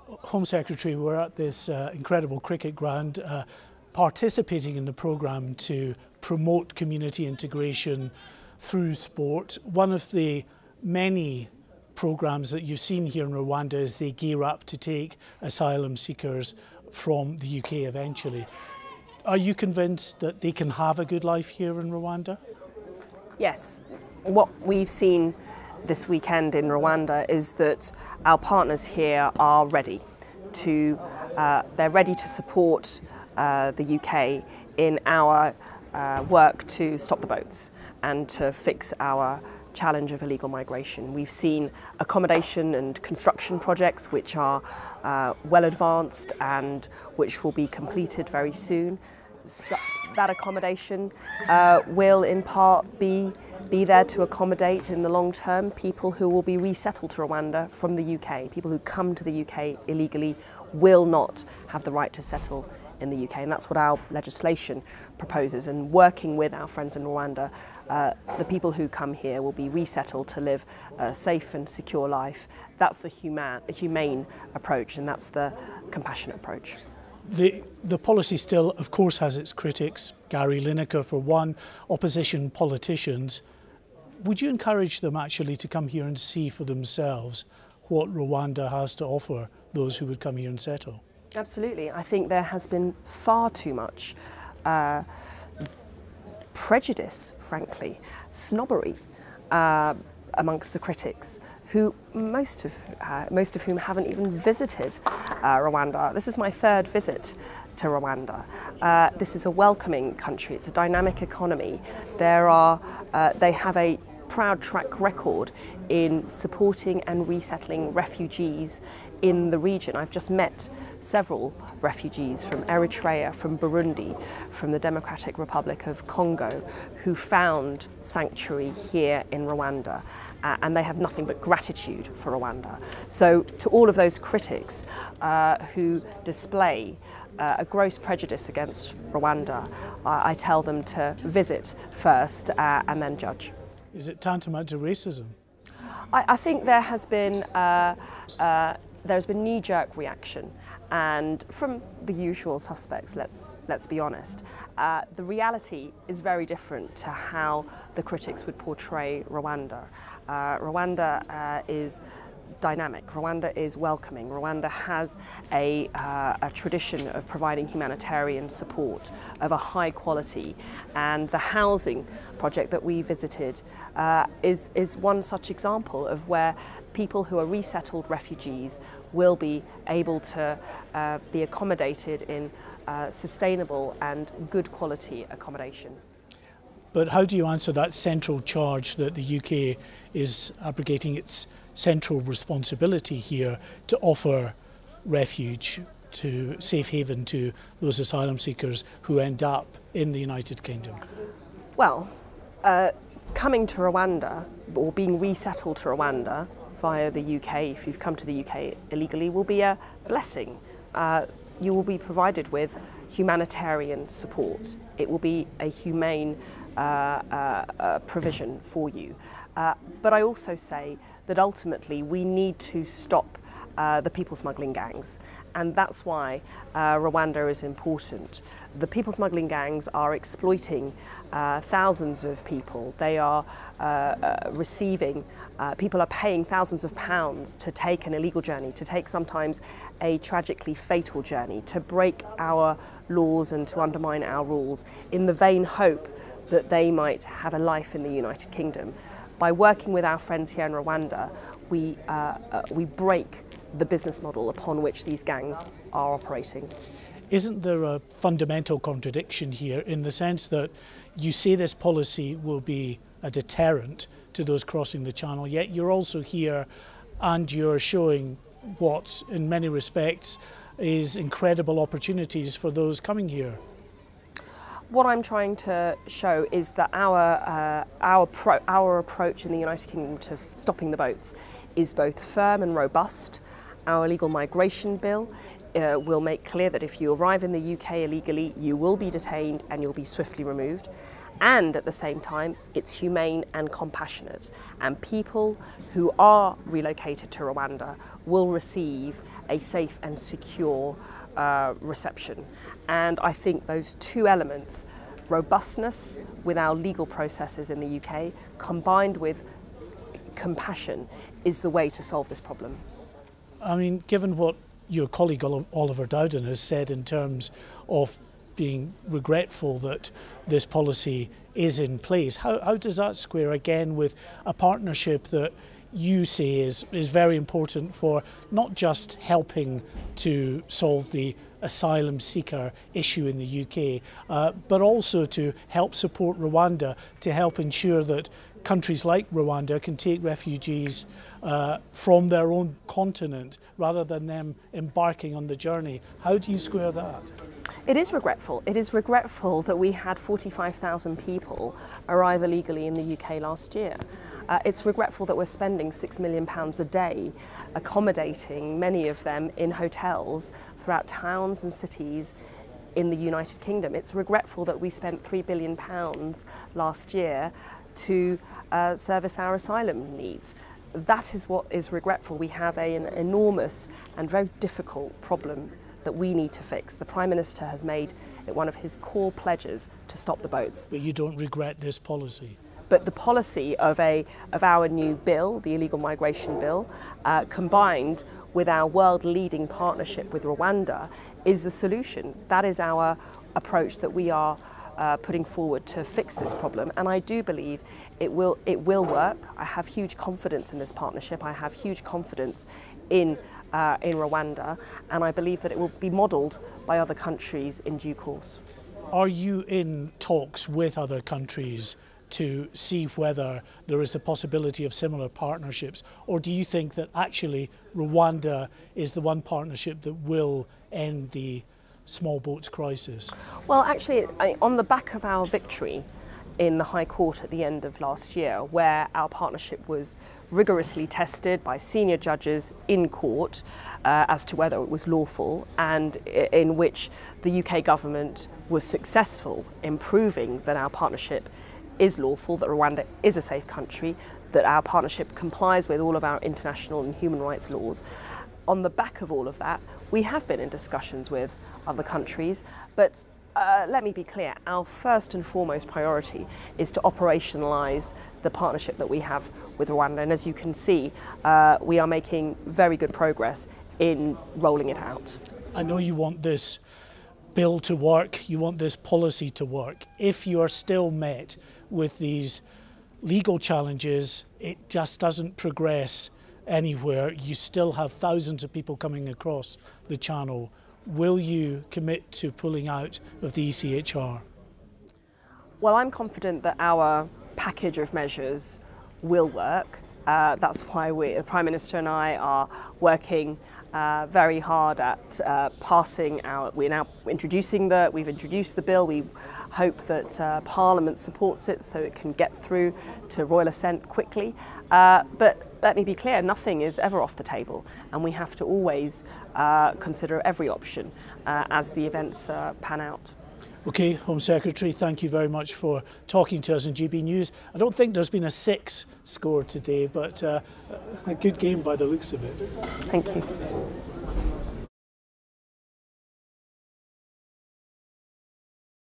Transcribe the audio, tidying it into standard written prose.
Home Secretary, we're at this incredible cricket ground participating in the programme to promote community integration through sport. One of the many programmes that you've seen here in Rwanda is they gear up to take asylum seekers from the UK eventually. Are you convinced that they can have a good life here in Rwanda? Yes. What we've seen this weekend in Rwanda is that our partners here are ready to, they're ready to support the UK in our work to stop the boats and to fix our challenge of illegal migration. We've seen accommodation and construction projects which are well advanced and which will be completed very soon. So that accommodation will in part be there to accommodate in the long term people who will be resettled to Rwanda from the UK. People who come to the UK illegally will not have the right to settle in the UK, and that's what our legislation proposes. And working with our friends in Rwanda, the people who come here will be resettled to live a safe and secure life. That's the humane approach, and that's the compassionate approach. The policy still, of course, has its critics. Gary Lineker, for one, opposition politicians. Would you encourage them actually to come here and see for themselves what Rwanda has to offer those who would come here and settle? Absolutely. I think there has been far too much prejudice, frankly, snobbery amongst the critics, who most of whom haven't even visited Rwanda. This is my third visit to Rwanda. This is a welcoming country. It's a dynamic economy. They have a proud track record in supporting and resettling refugees in the region. I've just met several refugees from Eritrea, from Burundi, from the Democratic Republic of Congo, who found sanctuary here in Rwanda, and they have nothing but gratitude for Rwanda. So to all of those critics who display a gross prejudice against Rwanda, I tell them to visit first and then judge. Is it tantamount to racism? I think there has been knee-jerk reaction, and from the usual suspects, let's be honest. The reality is very different to how the critics would portray Rwanda. Rwanda is dynamic. Rwanda is welcoming. Rwanda has a tradition of providing humanitarian support of a high quality, and the housing project that we visited is one such example of where people who are resettled refugees will be able to be accommodated in sustainable and good quality accommodation. But how do you answer that central charge that the UK is abrogating its central responsibility here to offer refuge, to safe haven to those asylum seekers who end up in the United Kingdom? Well, coming to Rwanda or being resettled to Rwanda via the UK, if you've come to the UK illegally, will be a blessing. You will be provided with humanitarian support. It will be a humane provision for you. But I also say that ultimately we need to stop the people smuggling gangs, and that's why Rwanda is important. The people smuggling gangs are exploiting thousands of people. They are people are paying thousands of pounds to take an illegal journey, to take sometimes a tragically fatal journey, to break our laws and to undermine our rules in the vain hope that they might have a life in the United Kingdom. By working with our friends here in Rwanda, we break the business model upon which these gangs are operating. Isn't there a fundamental contradiction here in the sense that you say this policy will be a deterrent to those crossing the channel, yet you're also here and you're showing what, in many respects, is incredible opportunities for those coming here? What I'm trying to show is that our approach in the United Kingdom to stopping the boats is both firm and robust. Our illegal migration bill will make clear that if you arrive in the UK illegally, you will be detained and you'll be swiftly removed. And at the same time, it's humane and compassionate. And people who are relocated to Rwanda will receive a safe and secure reception. And I think those two elements, robustness with our legal processes in the UK, combined with compassion, is the way to solve this problem. I mean, given what your colleague Oliver Dowden has said in terms of being regretful that this policy is in place, how does that square again with a partnership that you say is very important for not just helping to solve the asylum seeker issue in the UK, but also to help support Rwanda, to help ensure that countries like Rwanda can take refugees from their own continent rather than them embarking on the journey? How do you square that? It is regretful. It is regretful that we had 45,000 people arrive illegally in the UK last year. It's regretful that we're spending £6 million a day accommodating many of them in hotels throughout towns and cities in the United Kingdom. It's regretful that we spent £3 billion last year to service our asylum needs. That is what is regretful. We have an enormous and very difficult problem that we need to fix. The Prime Minister has made it one of his core pledges to stop the boats. But you don't regret this policy? But the policy of our new bill, the illegal migration bill, combined with our world-leading partnership with Rwanda, is the solution. That is our approach that we are putting forward to fix this problem, and I do believe it will work. I have huge confidence in this partnership. I have huge confidence in Rwanda, and I believe that it will be modelled by other countries in due course. Are you in talks with other countries to see whether there is a possibility of similar partnerships, or do you think that actually Rwanda is the one partnership that will end the small boats crisis? Well, actually, on the back of our victory in the High Court at the end of last year, where our partnership was rigorously tested by senior judges in court as to whether it was lawful, and in which the UK government was successful in proving that our partnership is lawful, that Rwanda is a safe country, that our partnership complies with all of our international and human rights laws. On the back of all of that, we have been in discussions with other countries, but let me be clear, our first and foremost priority is to operationalise the partnership that we have with Rwanda, and as you can see, we are making very good progress in rolling it out. I know you want this bill to work, you want this policy to work. If you are still met with these legal challenges, it just doesn't progress anywhere, you still have thousands of people coming across the channel, will you commit to pulling out of the ECHR? Well, I'm confident that our package of measures will work. That's why the Prime Minister and I are working very hard at we've introduced the bill. We hope that Parliament supports it so it can get through to royal assent quickly. But let me be clear, nothing is ever off the table, and we have to always consider every option as the events pan out. Okay, Home Secretary, thank you very much for talking to us in GB News. I don't think there's been a 6 scored today, but a good game by the looks of it. Thank you.